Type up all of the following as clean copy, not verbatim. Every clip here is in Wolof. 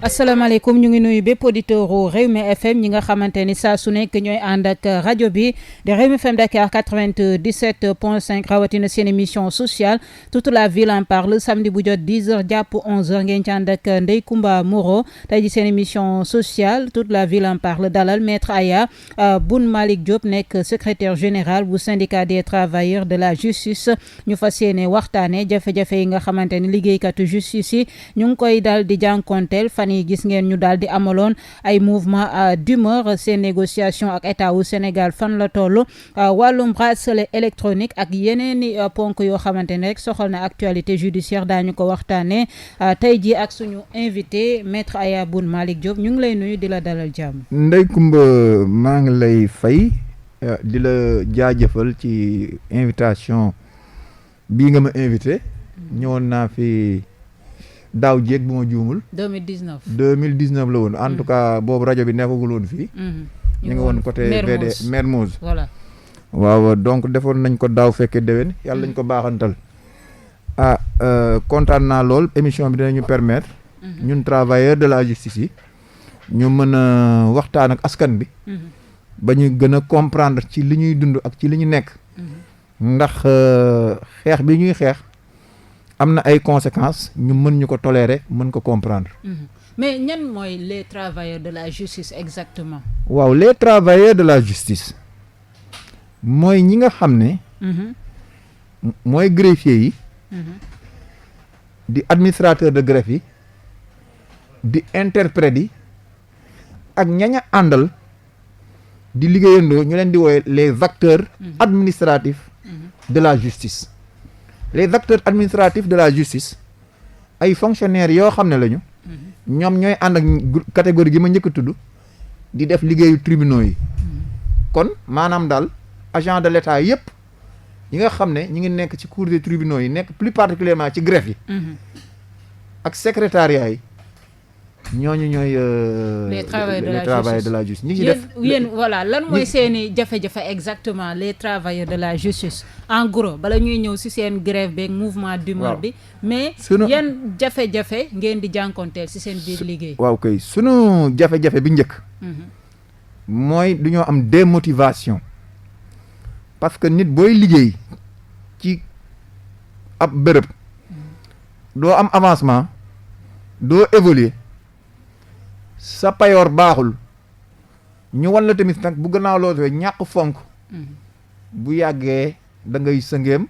asalaamaaleykum ñu ngi nuyu bépp auditeur u Rewmi FM ñi nga xamante ni saa su nekk ñooy ànd ak rajo bi de Rewmi FM Dakar 97.5 rawatina seen émission sociale toute la ville en parle samedi bu jot 10h jàpp 11h ngeen ci ànd ak Ndeye Comba Moreau tey ji seen émission sociale toute la ville en parle dalal maître Aya Boun Malick Diop nekk secrétaire général bu syndicat des travailleurs de la justice ñu fas yéene waxtaane jafe-jafe yi nga xamante ni liggéeykatu justice yi ñu ngi koy daal di jànkonteel yi gis ngeen ñu daal di amaloon ay mouvement d'humeur seen négociation ak état wu Sénégal fan la toll wàllum bracelet électronique ak yeneen i ponk yoo xamante ne rek soxal na actualité judiciaire daañu ko waxtaanee tey jii ak suñu invité maître Aya Boun Malick Diop ñu ngi lay nuyu di la dalal jàmm. Ndeye Comba maa ngi lay fay di la jaajëfal ci invitation bii nga ma invité ñëwoon naa fi. daaw jéeg bu ma juumul. 2019 la woon en tout cas boobu rajo bi nekkagul woon fii. ñu ngi woon côté VD Mermoz. voilà waaw donc defoon nañ ko daaw fekkee déwén yàlla nañ ko baaxantal. kontaan naa lool émission bi dinañu permettre. ñun travailleurs de la justice yi. ñu mën a waxtaan ak askan bi. ba ñu gën a comprendre ci li ñuy dund ak ci li ñu nekk. ndax xeex bi ñuy xeex. am na ay conséquences ñu mën ñu ko tolérer mën ko comprendre. mais ñan mooy les travailleurs de la justice exactement. waaw les travailleurs de la justice mooy ñi nga xam ne. mooy greffier yi. di administrateur de greffe yi. di interprète yi. ak ñaña àndal di liggéeyandoo ñu leen di woowe les acteurs administratifs de la justice. les acteurs administratifs de la justice ay fonctionnaires yoo xam ne lañu. ñoom ñooy ànd ak catégorie gi ma njëkk a tudd di def liggéeyu tribunaux yi. kon maanaam daal agent de l'État yëpp yi nga xam ne ñi ngi nekk ci cour des tribunaux yi nekk plus particulièrement ci greffe yi. ak secrétariat yi ñooñu ñooy. les travailleurs de la justice ñi ci def yéen voilà lan mooy seeni jafe-jafe exactement les travailleurs de la justice en gros bala ñuy ñëw ci seen grève beeg mouvement d'humeur bi. mais yan jafe-jafe ngeen di jànkonteel ci seen biir liggéey. waaw kay sunu jafe-jafe bi njëkk. mooy du ñoo am démotivation. parce que nit booy liggéey ci ab bërëb. doo am avancement. doo évoluer. sa payoor baaxul ñu wan la tamit nag bu gannaaw loolu ñàkk fonk bu yàggee da ngay sëngeem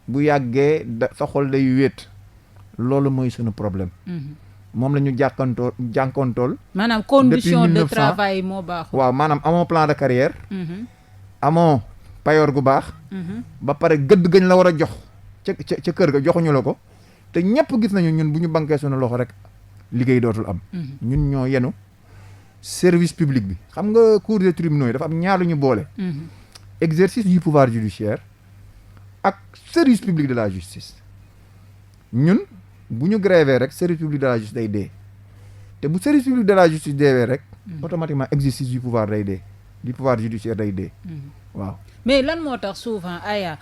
bu yàggee sa xol day wéet loolu mooy sunu problème moom la ñu jànkoontool maanaam condition de travail moo baaxul waaw maanaam amoo plan de carrière amoo payoor gu baax ba pare gëdd gañ la war a jox ca kër ga joxuñu la ko te ñëpp gis nañu ñun bu ñu bankee sunu loxo rek liggéey dootul am. ñun ñoo yenu service public bi xam nga cour des tribunaux yi dafa am ñaar lu ñu boole. exercice du pouvoir judiciaire ak service public de la justice. ñun bu ñu grévé rek service public de la justice day dee te bu service public de la justice deewee rek. automatiquement exercice du pouvoir day dee du pouvoir judiciaire day dee. waaw mais lan moo tax souvent Aya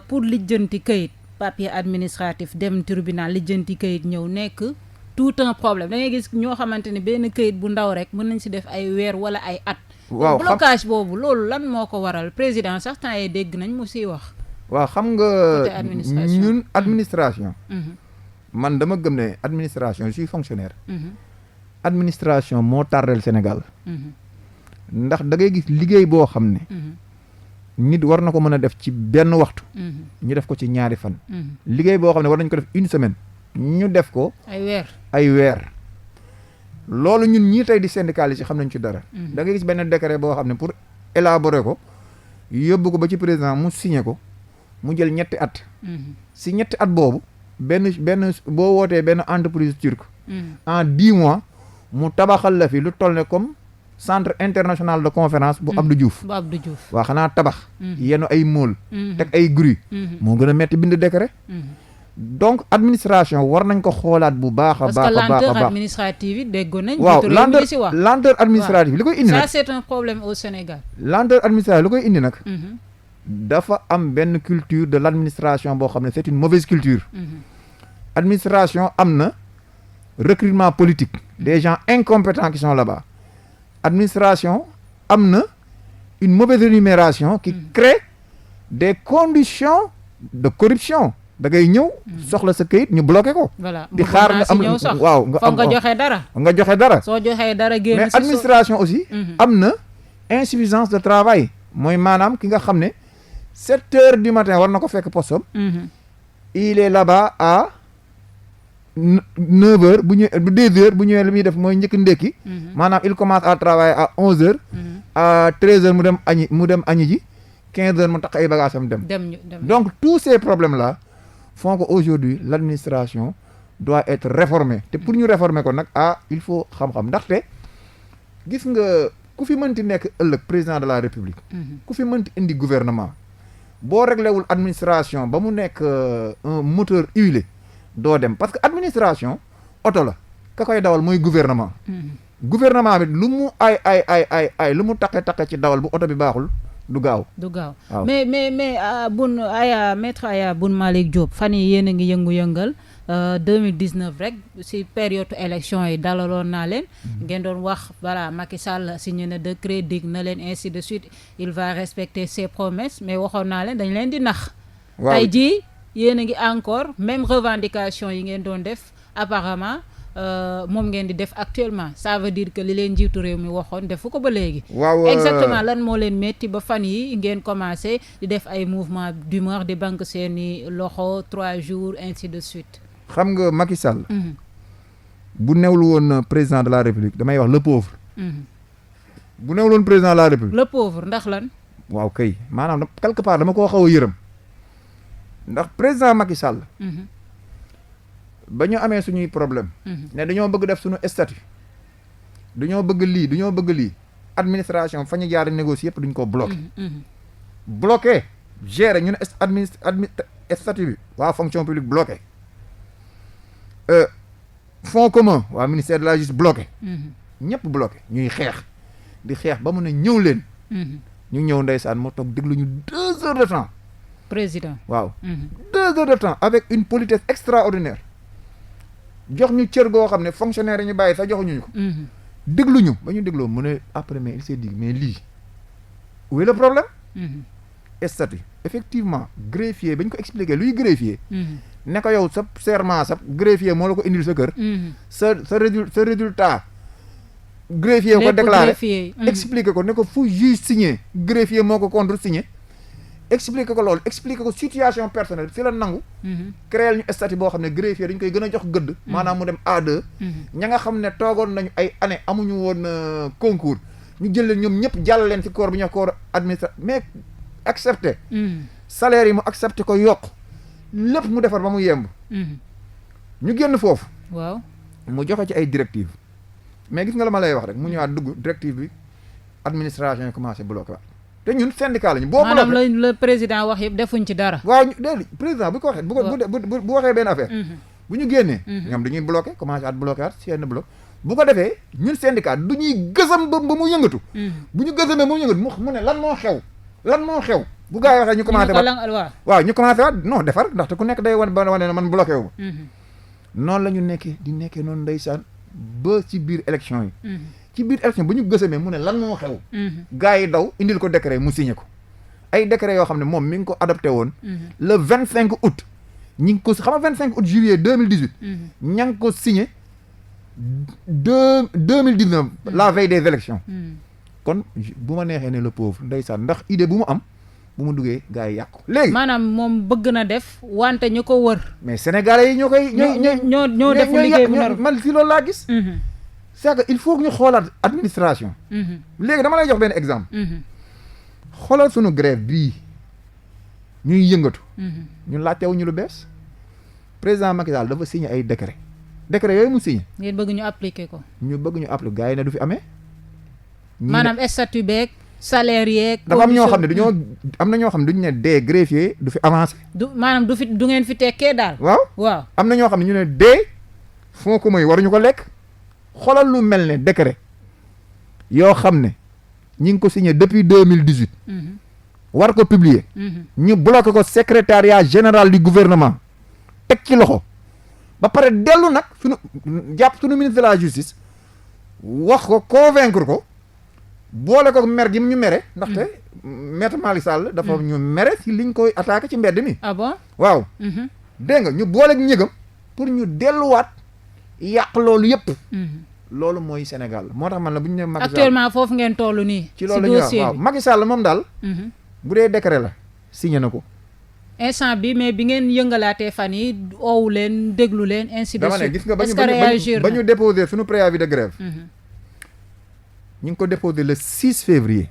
pour lijjanti kayit papier administratif dem tribunal lijjanti kayit ñëw nekk. tout un problème da ngay gis ñoo xamante ne benn këyit bu ndaw rek mën nañ si def ay weer wala ay at. waaw blocage boobu loolu lan moo ko waral président sax temps yii dégg nañ mu siy wax. waaw xam nga ñun administration. man dama gëm ne administration je suis fonctionnaire. administration moo tardel Sénégal. ndax da ngay gis liggéey boo xam ne. nit war na ko mën a def ci benn waxtu. ñu def ko ci ñaari fan. liggéey boo xam ne war nañ ko def une semaine. ñu def ko ay weer loolu ñun ñii tey di syndicalistes yi xam nañ ci dara da ngay gis benn décret boo xam ne pour élaborer ko yóbbu ko ba ci président mu signé ko mu jël ñetti at si ñetti at boobu benn boo wootee benn entreprise turque en 10 mois mu tabaxal la fi lu toll ne comme centre international de conférence bu Abdou Diouf waa xanaa tabax yenu ay mool teg ay grue moo gën a metti bind décret donc administration war nañ ko xoolaat bu baax a baax a baax parce que lenteur administrative yi déggoon nañ. waaw lenteur administrative li koy indi nag. ça c'est un problème au Sénégal. lenteur administrative li koy indi nag. dafa am benn culture de l'administration boo xam ne c'est une mauvaise culture. administration am na recrutement politique des gens incompétents qui sont là-bas administration am na une mauvaise rémunération qui crée des conditions de corruption da ngay ñëw soxla sa këyit ñu bloqué ko. voilà di xaar nga am waaw nga am nga joxe dara. nga joxe dara. soo joxee dara génn mais administration aussi. am na insuffisance de travail. mooy maanaam ki nga xam ne 7 heures du matin war na ko fekk postom il est là-bas à 9 heures bu ñëwee 2 heures bu ñëwee li muy def mooy njëkk ndékki. maanaam il commence à travailler à 11 heures. à 13 heures mu dem añi ji 15 heures mu tax ay bagages am dem. donc tous ces problèmes là font que aujourd'hui l'administration doit être réformée te pour ñu réformer ko nag il faut xam-xam ndaxte gis nga ku fi mënti nekk ëllëg président de la république. ku fi mënti indi gouvernement boo réglé wul administration ba mu nekk un moteur huilé doo dem parce que administration oto la ka koy dawal mooy gouvernement. gouvernement bi lu mu ay lu mu taqe ci dawal bu oto bi baaxul du gaaw. waaw mais maître Aya Boun Malick Diop fan yi yéen a ngi yëngu-yëngal 2019 rek si période élection yi dalaloon naa leen. ngeen doon wax voilà Macky Sall signé na décret dig na leen ainsi de suite il va respecter ses promesses mais waxoon naa leen dañ leen di nax. waaw tey jii yéen a ngi encore même revendication yi ngeen doon def apparemment. moom ngeen di def actuellement ça veut dire que li leen njiitu réew mi waxoon defu ko ba léegi. waaw exactement lan moo leen metti ba fan yi ngeen commencé di def ay mouvement d'humeur di banque seeni loxo 3 jours ainsi de suite. xam nga Macky Sall. bu newul woon président de la République damay wax le pauvre. bu newul woon président de la République. le pauvre ndax lan. waaw kay maanaam quelque part dama koo xaw a yërëm ndax président Macky Sall. ba ñu amee suñuy problème ne dañoo bëgg def suñu statut dañoo bëgg lii administration fa ñu jaar négocier yëpp duñ ko bloqué gérer ñu ne statut bi waa fonction publique bloqué fonds commun waa ministère de la justice bloqué ñëpp bloqué ñuy xeex ba mu ne ñëw leen ñu ñëw ndeysaan moo toog déglu ñu 2 heures de temps président waaw 2 heures de temps avec une politesse extraordinaire jox ñu cër goo xam ne fonctionnaire yi ñu bàyyi sax joxuñu ko. dégluñu ba ñu dégloo mu ne après mais il s'est dit mais lii où est le problème. statut effectivement greffier ba ñu ko expliqué luy greffier. ne ko yow sa serment sa greffier moo la ko indil sa kër. sa résultat. greffier ko déclaré expliqué ko ne ko fu juge signé greffier moo ko contre signé. expliqué ko loolu expliqué ko situation personnelle si la nangu. créer ñu statut boo xam ne greffier dañ koy gën a jox gëdd. maanaam mu dem A2. ña nga xam ne toogoon nañu ay année amuñu woon concours ñu jël leen ñoom ñëpp jàll leen ci corps bi ñu wax corps administratif mais accepté. salaire yi mu accepté ko yokk lépp mu defar ba mu yemb. ñu génn foofu. waaw mu joxe ci ay directives mais gis nga la ma lay wax rek mu ñëwaat dugg directive bi administration yi commencé bloqué waat. te ñun syndicat lañu. boo maanaam le président wax yëpp defuñ ci dara. waaw déedéet président bu ko waxee. bu waxee benn affaire. bu ñu génnee. ñoom dañuy bloqué commencé at bloqué at seen bloc. bu ko defee ñun syndicat du ñuy gësam ba mu yëngatu. bu ñu gësamee ba mu yëngatu mu ne lan moo xew. bu gaa yi waxee ñu commencé waat waaw ñu commencé waat non defar ndaxte ku nekk day wane ne man bloqué wu ma. noonu la ñu nekkee noonu ndeysaan ba ci biir élection yi. ci biir élection bu ñu gësamee mu ne lan moo xew. gars yi daw indil ko décret mu signé ko ay décret yoo xam ne moom mi ngi ko adopté woon. le 25 août. ñi ngi ko xam nga 25 août juillet 2018. ña ngi ko signé 2019 la veille des élections. kon bu ma neexee ne le pauvre ndeysaan ndax idée bu mu am bu mu duggee gars yi yàqu léegi. maanaam moom bëgg na def wante ñu ko wër. mais sénégalais yi ñoo koy. ñoo def liggéey bu nar man si loolu laa gis. c'est que il faut que ñu xoolaat administration. léegi dama lay jox benn exemple. xoolal sunu grève bii ñuy yëngatu. ñu laajtewuñu lu bees. président Macky Sall dafa signé ay décret yooyu mu signé. ngeen bëgg ñu appliquer ko. ñu bëgg ñu appliquer gars yi ne du fi amee. maanaam statut beeg salaire yeeg. dafa am ñoo xam ne ñoo xam ne duñu ne dee greffier du fi avancé. maanaam du ngeen fi tekkee daal. waaw am na ñoo xam ne ñu ne dee fonds commun yi waruñu ko lekk. xoolal lu mel ne décret yoo xam ne ñi ngi ko signé depuis 2018. war ko publier. ñu bloqué ko secrétariat général du gouvernement teg ci loxo ba pare dellu nag suñu ministre de la justice wax ko convaincre ko boole ko mer gi ñu mere ndaxte maître Malick Sall dafa ñu mere si liñ koy attaqué ci mbedd mi. Ah bon? waaw. dégg nga ñu booleeg ñëgam pour ñu delluwaat yàq loolu yëpp. loolu mooy Sénégal moo tax man la bu ñu nee Macky Sall actuellement foofu ngeen toll nii. ci loolu la ñuy wax waaw Macky Sall moom daal. bu dee décret la signé na ko. instant bi mais bi ngeen yëngalaatee fan yi oowu leen déglu leen ainsi de suite. dama ne gis nga ba ñu déposé suñu préavis de grève. ñu ngi ko déposé le 6 février.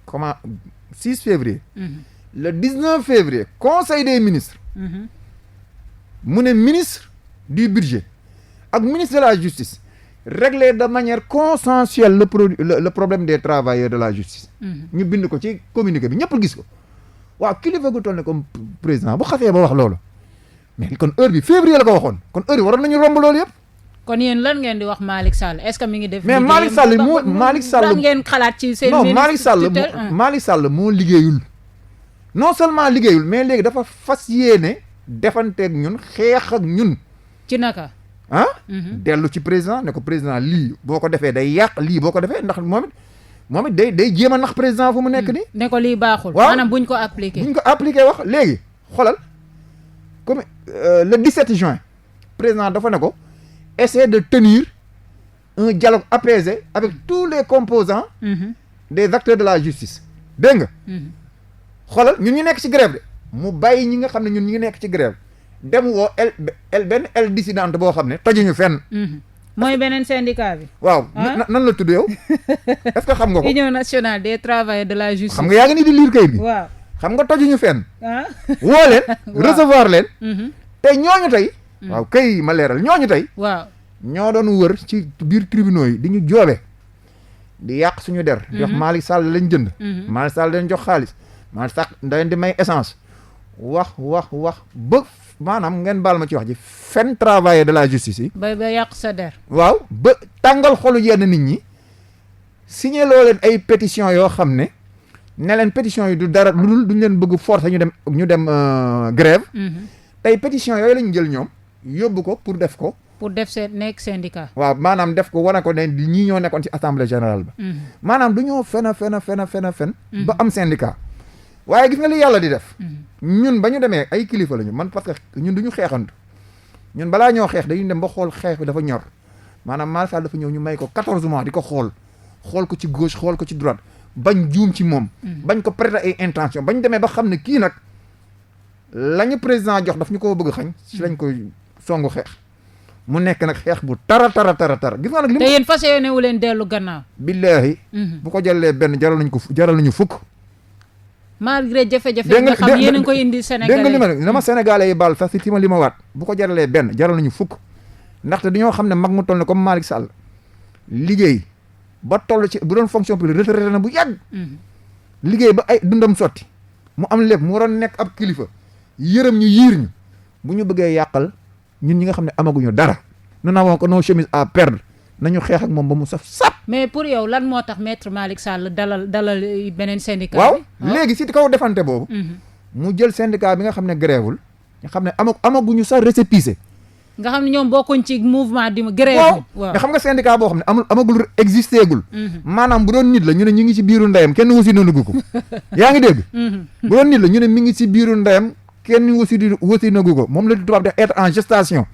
comment 6 février. le 19 février conseil des ministres. mu ne ministre du budget ak ministre de la justice régler de manière consensuelle le problème des travailleurs de la justice. ñu bind ko ci communiqué bi ñëpp gis ko. waaw kilifa gu toll ne comme président bu xasee ba wax loolu mais kon heure bi février la ko waxoon kon heure bi waroon nañu romb loolu yëpp. kon yéen lan ngeen di wax Malick Sall est-ce que mi ngi def. mais Malick Sall lan ngeen xalaat ci seen. non Malick Sall moo liggéeyul non seulement liggéeyul mais léegi dafa fas yéene defanteeg ñun xeex ak ñun. ci naka. dellu ci président ne ko président lii boo ko defee day yàq lii boo ko defee ndax moom it day jéem a nax président fu mu nekk nii. ne ko lii baaxul. waaw maanaam buñ ko appliqué. wax léegi xoolal comme le 17 juin président dafa ne ko essayer de tenir un dialogue apaisé avec tous les composants. des acteurs de la justice. dégg nga. xoolal ñun ñu nekk ci grève de mu bàyyi ñi nga xam ne ñun ñu ngi nekk ci grève dem woo benn dissidente boo xam ne tojuñu fenn. mooy beneen syndicat bi. waaw nan la tudd yow est-ce que xam nga ko. Union nationale des travailleurs de la justice. xam nga yaa ngi nii di lire kayit bi. waaw xam nga tojuñu fenn. woo leen. recevoir leen. te ñooñu tey. waaw kay ma leeral ñooñu tey. waaw ñoo doon wër ci biir tribunaux yi di ñu joobe di yàq suñu der. di wax Malick Sall lañ jënd. Malick Sall leen jox xaalis Malick Sall dañ di may essence wax ba. maanaam ngeen baal ma ci wax ji fen travailleur de la justice yi. ba yàq sa der. waaw ba tàngal xolu yenn nit ñi signé loo leen ay pétition yoo xam ne leen pétition yi du dara lu dul duñ leen bëgg forcer ñu dem grève. tey pétition yooyu lañu jël ñoom yóbbu ko pour def ko. pour def seen nekk syndicat. waaw maanaam def ko wane ko ne ñii ñoo nekkoon ci assemblée générale ba. maanaam du ñoo fen ba am syndicat. waaye gis nga li yàlla di def. ñun ba ñu demee ay kilifa lañu man parce que ñun du ñu xeexantu ñun balaa ñoo xeex dañuy dem ba xool xeex bi dafa ñor maanaam Malick Sall dafa ñëw ñu may ko 14 mois di ko xool ko ci gauche xool ko ci droite bañ juum ci moom. bañ ko prêter ay intention bañ demee ba xam ne kii nag lañu président jox daf ñu ko bëgg xañ ci lañ koy songu xeex mu nekk nag xeex bu tara gis nga nag. te yéen fas yéene wu leen dellu gannaaw. billaahi. bu ko jëlee benn jaral nañu fukk. malgré jafe-jafe nga xam yéen a ngi koy indi Sénégalais dégg nga li ma dama Sénégalais yi baal sax si li ma waat bu ko jaralee benn jaral nañu fukk ndaxte dañoo xam ne mag mu toll ne comme Malick Sall liggéey ba toll ci bu doon fonction publique retraité na bu yàgg. liggéey ba ay dundam sotti mu am lépp mu waroon nekk ab kilifa yërëm ñu yiir ñu bu ñu bëggee yàqal ñun ñi nga xam ne amaguñu dara nous n'avons que nos chemises à perdre nañu xeex ak moom ba mu saf sap. mais pour yow lan moo tax maître Malick Sall dalal beneen syndicat bi. waaw léegi si kaw defante boobu. mu jël syndicat bi nga xam ne gréewul nga xam ne amaguñu sax récépissé. nga xam ne ñoom bokkuñ ci mouvement di grève. waaw nga xam nga syndicat boo xam ne amagul existé gul. maanaam bu doon nit la ñu ne ñu ngi ci biiru ndeyam kenn wasi na gu ko. yaa ngi dégg. bu doon nit la ñu ne mi ngi ci biiru ndeyam kenn wasi na gu ko moom la tubaab di être en gestation.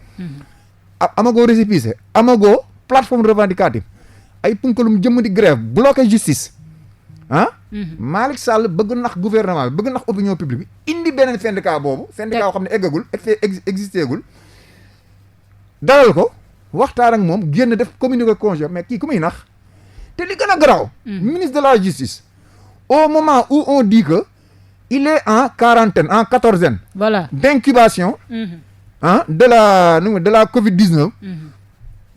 amagoo récépissé amagoo plateforme revendicative ay punkalum jëmm di grève bloqué justice Malick Sall bëgg nax gouvernement bi bëgg nax opinion publique bi indi beneen syndicat boobu syndicat boo xam ne eggagul existé gul dalal ko waxtaan ak moom génn def communiqué conjoint mais kii ku muy nax te li gën a garaaw ministre de la justice au moment où on dit que il est en quarantaine en 14e voilà d'incubation de la Covid-19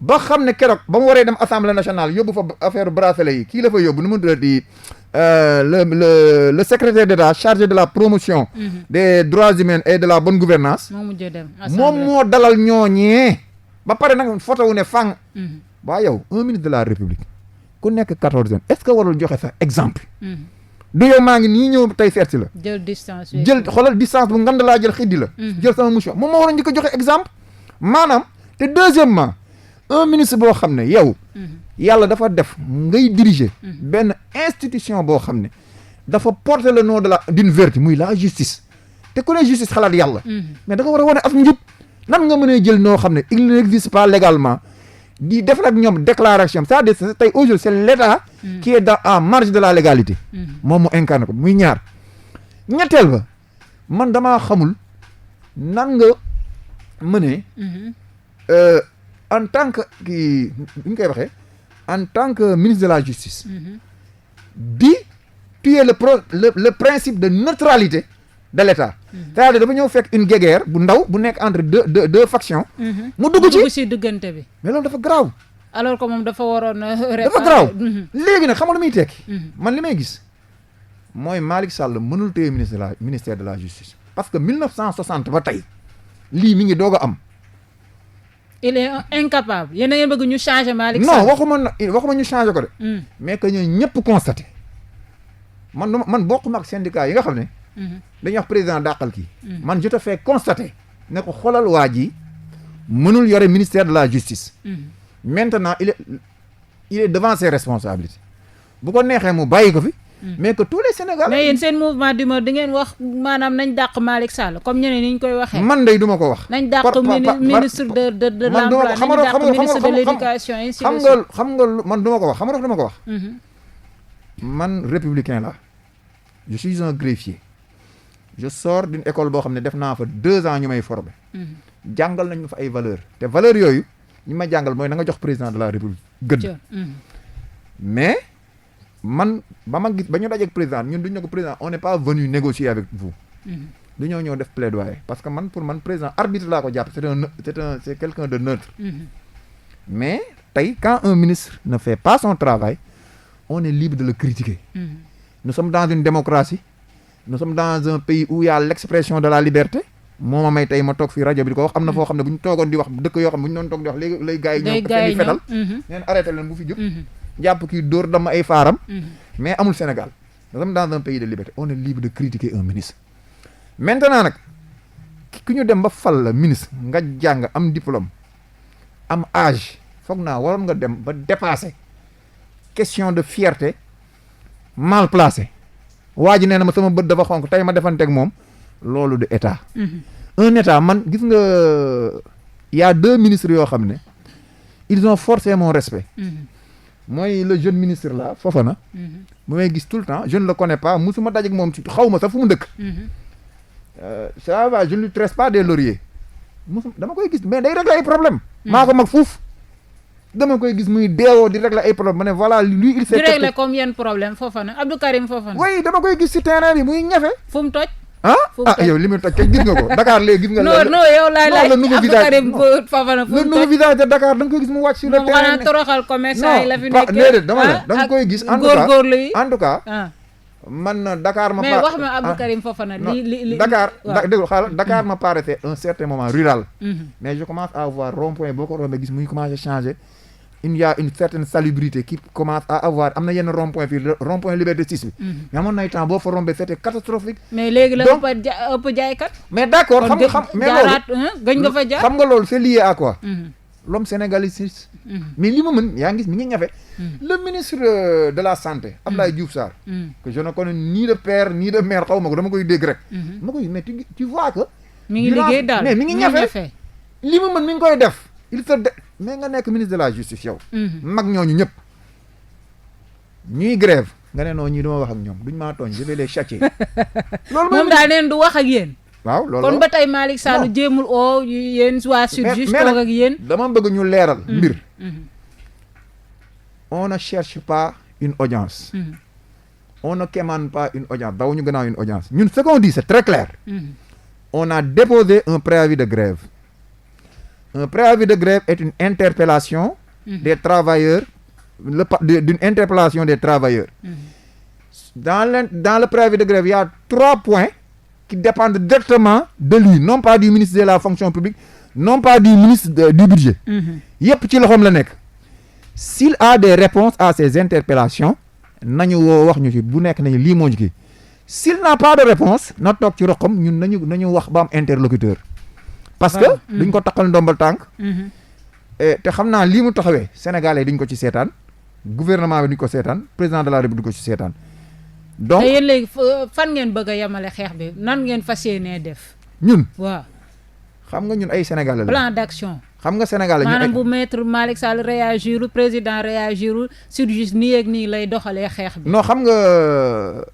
ba xam ne keroog ba mu waree dem assemblée nationale yóbbu fa affaire bracelet yi kii la fa yóbbu nu mu di le secrétaire d'État chargé de la promotion des droits humains et de la bonne gouvernance moom moo dalal ñooñee ba pare nag photo wu ne fang waa yow un ministre de la République ku nekk 14e est-ce que warul joxe sax exemple du yow maa ngi nii ñëw tey seet si la xoolal distance bu ngand laa jël xiddi la jël sama mission moom moo war a njëkk a joxe exemple maanaam te deuxièmement un ministre boo xam ne yow yàlla dafa def ngay diriger benn institution boo xam ne dafa porter le nom de d'une vertu muy la justice te ku ne justice xalaat yàlla mais da nga war a wane af njub nan nga mën a jël noo xam ne il n'existe pas légalement di def ak ñoom déclaration c'est-à-dire tey aujourd'hui c'est l'État qui est en marge de la légalité moom mu incarne ko muy ñaar ñetteel ba man damaa xamul nan nga mënee en tant que kii bu ñu koy waxee en tant que ministre de la justice di tuer le principe de neutralité de l'État c'est-à-dire dafa ñëw fekk une guéguerre bu ndaw bu nekk entre deux factions mu dugg ci diggante bi mais loolu dafa garaaw alors que moom dafa waroon dafa garaaw léegi nag xam nga lu muy tekki man li may gis mooy Malick Sall mënul téye ministère de la justice parce que 1960 ba tey lii mi ngi doog a am il est incapable yéen a ngeen bëgg ñu changer Malick non Sall waxuma ñu changer ko de mais que ñoo ñëpp constaté man bokkuma ak syndicat yi nga xam ne dañuy wax président dàqal kii man je te fais constater ne ko xoolal waa ji mënul yore ministère de la justice maintenant il est devant ses responsabilités bu ko neexee mu bàyyi ko fi mais que tous les Sénégalais mais yéen seen mouvement d'humeur di ngeen wax maanaam nañ dàq Malick Sall comme ñeneen ni ñu koy waxee man day duma ko wax nañ dàq ministre de l'emploi nañ dàq ministre de l'éducation ainsi de suite xam nga man duma ko wax xam nga dama ko wax man républicain la je suis un greffier je sors d'une école boo xam ne def naa fa 2 ans ñu may former jàngal nañ ma fa ay valeurs te valeurs yooyu ñu ma jàngal mooy na nga jox président de la république gëdd mais man ba ma gis ba ñu dajeeg président ñun duñ ne ko président on n'est pas venu négocier avec vous du ñëw def plaidoyer parce que man pour man président arbitre laa ko jàpp c'est quelqu'un de neutre mais tey quand un ministre ne fait pas son travail on est libre de le critiquer nous sommes dans une démocratie nous sommes dans un pays où il y a l'expression de la liberté moo ma may tey ma toog fii rajo bi di ko wax am na foo xam ne bu ñu toogoon di wax dëkk yoo xam ne bu ñu doon toog di wax léegi lay gars yi ñëw seen i fetal neen arrêté leen bu fi jub jàpp kii dóor dama ay faaram mais amul Sénégal nous sommes dans un pays de liberté on est libre de critiquer un ministre maintenant nag ki ñu dem ba fal la ministre nga jàng am diplôme am âge foog naa waroon nga dem ba dépasser question de fierté mal placé waa ji nee na ma sama bët dafa xonk tey ma defanteeg moom loolu de état un état man gis nga y a 2 ministres yoo xam ne ils ont forcé mon respect mooy le jeune ministre là Fofana bu may gis tout le temps je ne le connais pas musuma dajeeg moom ci xaw ma sax fu mu dëkk ça va je ne lui tresse pas des lauriers dama koy gis mais day régler ay problème maa ko mag fuuf dama koy gis muy deewoo di régler ay problème ma ne voilà lui il s'est di régler comme yenn problème Fofana Abdou Karim Fofana oui dama koy gis ci terrain bi muy ñafe fu mu toj yow li muy toj kay gis nga ko Dakar léegi gis nga non yow laay laaj Abdou Karim Fofana fu mu toj le nouveau visage de Dakar da nga koy gis mu wàcc sur le terrain xanaa toroxal commerçant yi la fi nekk déedéet dama ne da nga koy gis en tout cas man Dakar ma mais wax ma Abdou Karim Fofana li Dakar déglu xaaral Dakar ma paraissait un certain moment rural mais je commence à voir rond-point boo ko rombee gis muy commencé changer il y a une certaine salubrité qui commence à avoir am na yenn rond-point fii rond-point Liberté 6 bi mais amoon nay temps boo fa rombee c'était catastrophique mais léegi la ëpp jaaykat mais d'accord xam mais loolu gëj nga fa jaar xam nga loolu c'est lié à quoi l'homme sénégalais mais li ma mën yaa ngi gis mi ngi ñafe le ministre de la santé Abdoulaye Diouf Sarr que je ne connais ni de père ni de mère xaw ma ko dama koy dégg rek ma koy mais tu vois que mi ngi liggéey daal mais mi ngi ñafe li ma mën mi ngi koy def il se mais nga nekk ministre de la justice yow mag ñooñu ñëpp ñuy grève nga ne noonu ñii duma wax ak ñoom duñ maa tooñ je vais les châtier loolu moom daal neen du wax ak yéen waaw loolu kon ba tey Malick Sall jéemul oo yéen waa Sud juste toog ak yéen dama bëgg ñu leeral mbir on ne cherche pas une audience on ne commande pas une audience daw ñu gannaaw une audience ñun ce qu'on dit c'est très clair on a déposé un préavis de grève. Un préavis de grève est une interpellation des travailleurs, d'une interpellation des travailleurs. Dans le préavis de grève, il y a 3 points qui dépendent directement de lui, non pas du ministre de la fonction publique, non pas du ministre du budget. Yépp ci loxoom la nekk. S'il a des réponses à ces interpellations, nañu woo wax ñu ci bu nekk nañu lii moo ñu kii. S'il n'a pas de réponse, na toog ci roxam ñun nañu wax ba am interlocuteur. Parce que duñ ko takkal ndombal tànk te xam naa lii mu taxawee Sénégalais duñ ko ci seetaan gouvernement bi duñ ko seetaan président de la République duñ ko ci seetaan. donc te yéen léegi fan ngeen bëgg a yemale xeex bi nan ngeen fas yéenee def. ñun waaw. xam nga ñun ay Sénégalais la. plan d'action. xam nga Sénégalais ñun maanaam bu maître Malick Sall réagirul président réagirul sur juste nii ak nii lay doxalee xeex bi. non xam nga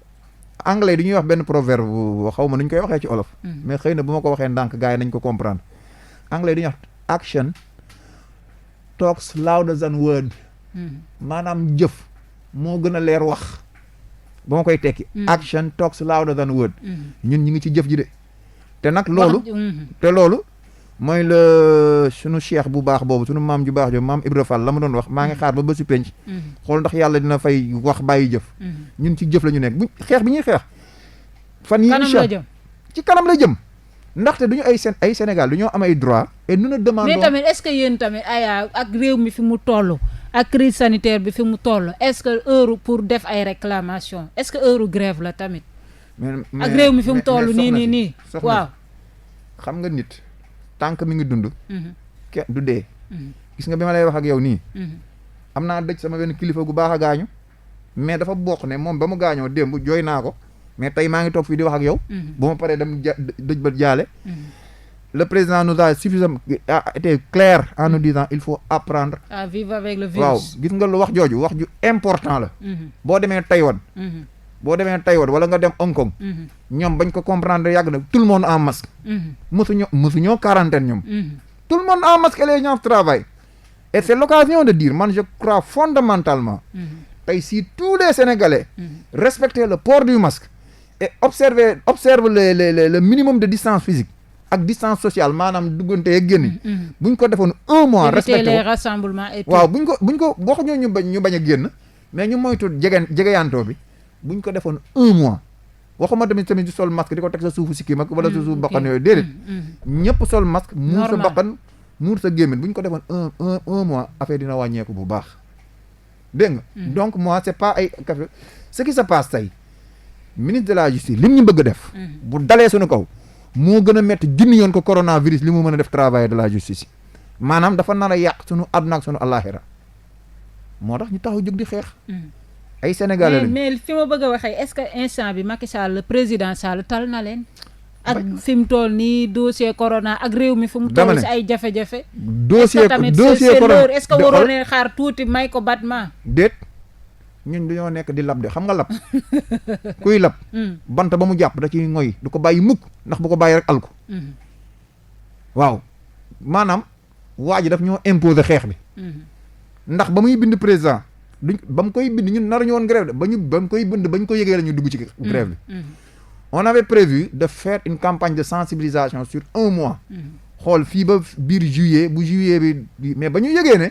anglais du ñuy wax benn proverbe bu xaw ma nu ñu koy waxee ci olof. mais xëy na bu ma ko waxee ndànk gars yi nañ ko comprendre anglais du ñuy wax action talks louder than word. maanaam jëf moo gën a leer wax. ba ma koy tekki. action talks louder than word. ñun ñu ngi ci jëf ji de. te nag loolu te loolu mooy la sunu cheikh bu baax boobu sunu maam ju baax jo maam Ibra Fall la ma doon wax maa ngi xaar ba bésu penc xool ndax yàlla dina fay wax bàyyi jëf ñun ci jëf la ñu nekk bu xeex bi ñuy xeex fan yi ci kanam la jëm ndaxte duñu ay Sénégal du ñoo am ay droit et nous ne demandons mais tamit est-ce que yéen tamit aya ak réew mi fi mu toll ak crise sanitaire bi fi mu toll est-ce que heure pour def ay réclamation est-ce que heure grève la tamit ak réew mi fi mu toll nii waaw xam nga nit tànk mi ngi dund kenn du dee gis nga bi ma lay wax ak yow nii am naa dëj sama benn kilifa gu baax a gaañu mais dafa bokk ne moom ba mu gaañoo démb jooy naa ko mais tey maa ngi toog fii di wax ak yow bu ma paree dem dëj ba jaale le président nous a suffisamment été clair en nous disant il faut apprendre à vivre avec le virus waaw gis nga lu wax jooju wax ju important la boo demee Taïwan wala nga dem Hong Kong ñoom bañ ko comprendre yàgg na tout le monde en masque mësuñoo quarantaine ñoom tout le monde en masque et les gens travaillent et c'est l'occasion de dire man je crois fondamentalement tey si tous les Sénégalais respecter le port du masque et observe le minimum de distance physique ak distance sociale maanaam duggante ak génn buñ ko defoon un mois respecté les rassemblements et tout waaw buñ ko waxuñoo ñu bañ a génn mais ñu moytu jegeyantoo bi buñ ko defoon un mois waxuma tamit di sol masque di ko teg sa suufu sikkim ak wala sa suufu bakkan yooyu déedéet ñëpp sol masque muur sa bakkan muur sa gémmiñ buñ ko defoon un mois affaire dina wàññeeku bu baax dégg nga donc moi c'est pas ay café ce qui se passe tey ministre de la justice lim ñu bëgg a def bu dalee suñu kaw moo gën a métti junni yoon ko coronavirus li mu mën a def travail de la justice yi maanaam dafa nar a yàq sunu àdduna ak sunu àllaaxira moo tax ñu taxaw jóg di xeex ay Sénégalais lañ mais fi ma bëgg a waxee est-ce que instant bi Macky Sall le président Sall tal na leen ak fi mu toll nii dossier corona ak réew mi fi mu toll si ay jafe-jafe dossier corona est-ce que waroon ne xaar tuuti may ko battement déet ñun dañoo nekk di lab de xam nga lab kuy lab bant ba mu jàpp da ciy ngoy du ko bàyyi mukk ndax bu ko bàyyi rek alku waaw maanaam waa ji daf ñoo imposer xeex bi ndax ba muy bind président ba mu koy bind ñun naruñu woon grève de ba mu koy bind ba ñu ko yëgee la ñu dugg ci grève bi on avait prévu de faire une campagne de sensibilisation sur un mois xool fii ba biir juillet bu juillet bi mais ba ñu yëgee ne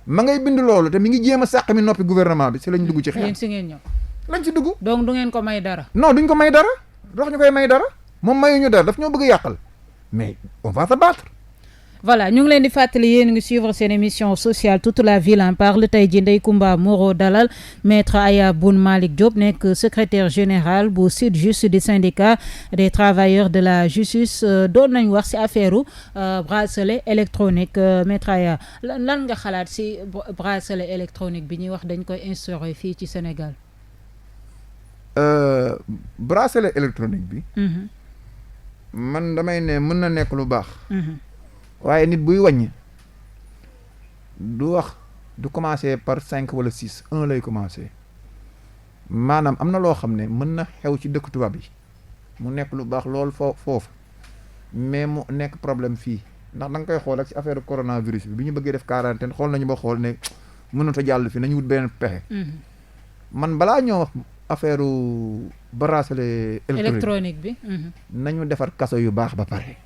ma ngay bind loolu te mi ngi jéem a sàq mi noppi gouvernement bi si lañ dugg ci xeex yéen si ngeen ñëw lañ ci dugg donc du ngeen ko may dara non duñ ko may dara dox ñu koy may dara moom mayuñu dara daf ñoo bëgg a yàqal mais on va se battre voilà ñu ngi leen di fàttali yéen ngi suivre seen émission sociale toute la ville en parle tey ji Ndeye Comba Moreau dalal maître Aya Boun Malick Diop nekk secrétaire général bu SYTJUST di syndicat des travailleurs de la justice doon nañ wax ci affaire bracelet électronique maître Aya lan nga xalaat ci bracelet électronique bi ñuy wax dañ koy instaurer fii ci Sénégal bracelet électronique bi man damay ne mën na nekk lu baax waaye nit buy wàññi du wax du commencer par 5 wala 6 1 lay commencer maanaam am na loo xam ne mën na xew ci dëkk tubaab yi mu nekk lu baax lool foofu mais mu nekk problème fii ndax da nga koy xool ak ci affaire coronavirus bi ñu bëggee def quarantaine xool nañu ba xool ne mënut a jàll fii nañu wut beneen pexe. man balaa ñoo wax affaire bracelet électronique bi. nañu defar kaso yu baax ba pare.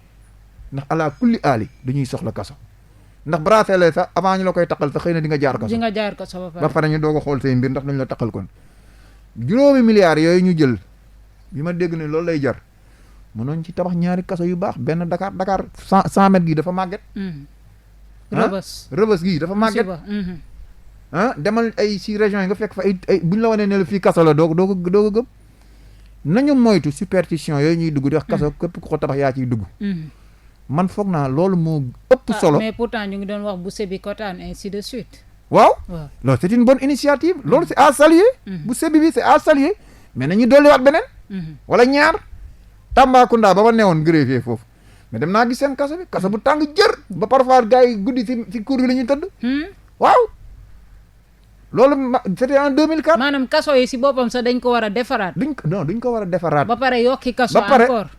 ndax ala kulli aali dañuy soxla kaso ndax bracelet sax avant ñu la koy taqal sax xëy na di nga jaar kaso. di nga jaar kaso ba pare ñu doog a xool say mbir ndax dañu la taqal kon. 5 milliards yooyu ñu jël bi ma dégg ne loolu lay jar mënoon ci tabax 2 kaso yu baax benn Dakar 100 mètres gii dafa màgget. Rëbës gii dafa màgget. demal ay si régions yi nga fekk fa ay buñ la wanee ne la fii kaso la doo ko gëm nañu moytu superstition yooyu ñuy dugg di wax kaso képp ku ko tabax yaa ciy dugg. man foog naa loolu moo ëpp solo. mais pourtant ñu ngi doon wax bu Sébikotane ainsi de suite. waaw loolu c'est une bonne initiative loolu c'est à saluer. bu Sébi bi c'est à saluer mais nañu dolliwaat beneen. wala ñaar Tambacounda ba ma newoon greffier foofu mais dem naa gis seen kaso bi kaso bu tàng jër ba parfois gars yi guddi ci cour bi la ñuy tëdd. waaw loolu c'était en 2004. maanaam kaso yi si boppam sax dañ ko war a defaraat. duñ ko war a defaraat. ba pare yokki kaso encore.